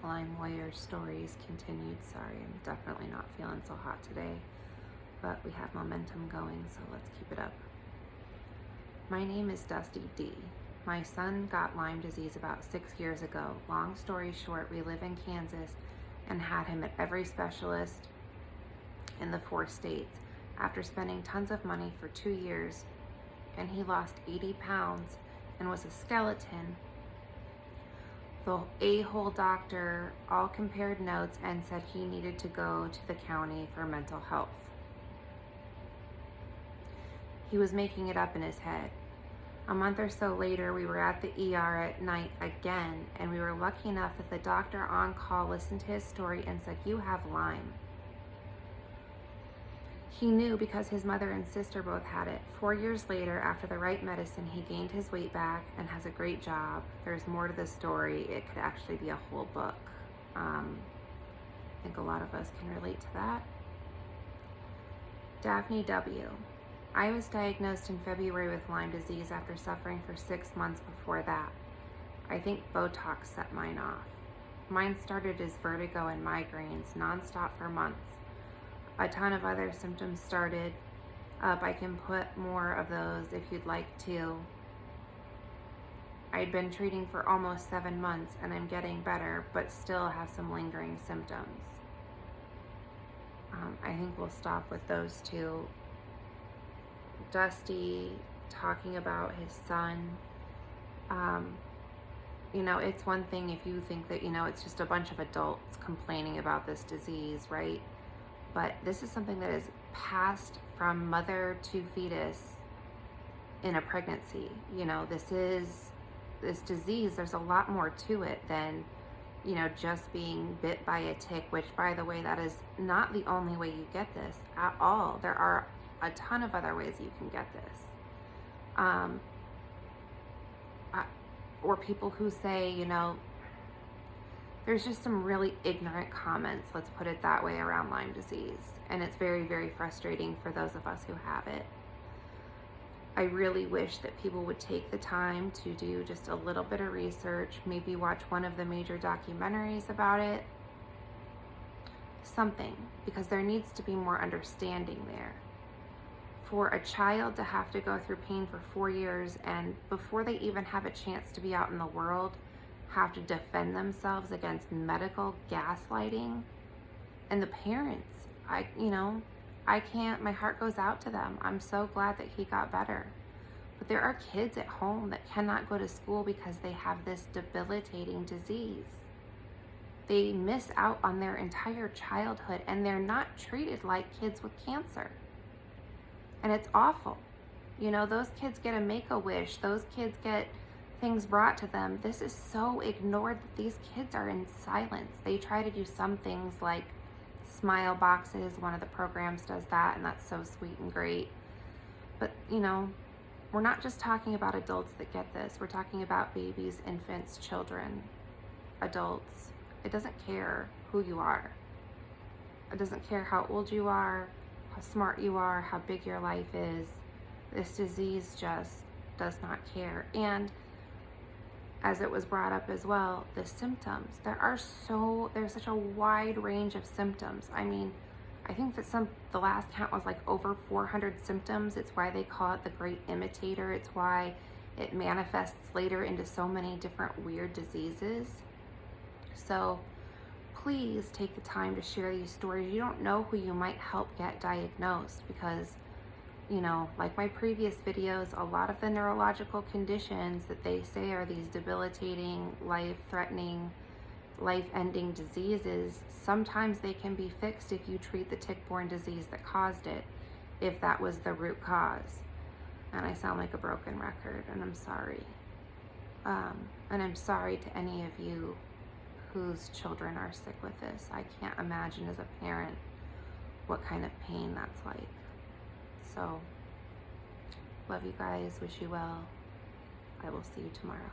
Lyme warrior stories continued. Sorry, I'm definitely not feeling so hot today, but we have momentum going, so let's keep it up. My name is Dusty D. My son got Lyme disease about 6 years ago. Long story short, we live in Kansas and had him at every specialist in the 4 states. After spending tons of money for 2 years, and he lost 80 pounds and was a skeleton, the a-hole doctor all compared notes and said he needed to go to the county for mental health. He was making it up in his head. A month or so later, we were at the ER at night again, and we were lucky enough that the doctor on call listened to his story and said, "You have Lyme." He knew because his mother and sister both had it. 4 years later, after the right medicine, he gained his weight back and has a great job. There's more to the story. It could actually be a whole book. I think a lot of us can relate to that. Daphne W. I was diagnosed in February with Lyme disease after suffering for 6 months before that. I think Botox set mine off. Mine started as vertigo and migraines, nonstop for months. A ton of other symptoms started up. I can put more of those if you'd like to. I'd been treating for almost 7 months and I'm getting better, but still have some lingering symptoms. I think we'll stop with those two. Dusty talking about his son. It's one thing if you think that, it's just a bunch of adults complaining about this disease, right? But this is something that is passed from mother to fetus in a pregnancy. This disease, there's a lot more to it than, just being bit by a tick, which, by the way, that is not the only way you get this at all. There are a ton of other ways you can get this. Or people who say, there's just some really ignorant comments, let's put it that way, around Lyme disease. And it's very, very frustrating for those of us who have it. I really wish that people would take the time to do just a little bit of research, maybe watch one of the major documentaries about it, something, because there needs to be more understanding there. For a child to have to go through pain for 4 years and before they even have a chance to be out in the world, have to defend themselves against medical gaslighting, and the parents, I can't, my heart goes out to them. I'm so glad that he got better. But there are kids at home that cannot go to school because they have this debilitating disease. They miss out on their entire childhood and they're not treated like kids with cancer. And it's awful. Those kids get a Make-A-Wish. Those kids get things brought to them. This is so ignored that these kids are in silence. They try to do some things like smile boxes. One of the programs does that, and that's so sweet and great. But, we're not just talking about adults that get this. We're talking about babies, infants, children, adults. It doesn't care who you are. It doesn't care how old you are, how smart you are, how big your life is. This disease just does not care. And as it was brought up as well, the symptoms, there's such a wide range of symptoms. I think that the last count was like over 400 symptoms. It's why they call it the great imitator. It's why it manifests later into so many different weird diseases. So please take the time to share these stories. You don't know who you might help get diagnosed because, like my previous videos, a lot of the neurological conditions that they say are these debilitating, life-threatening, life-ending diseases, sometimes they can be fixed if you treat the tick-borne disease that caused it, if that was the root cause. And I sound like a broken record, and I'm sorry. And I'm sorry to any of you whose children are sick with this. I can't imagine as a parent what kind of pain that's like. So, love you guys, wish you well. I will see you tomorrow.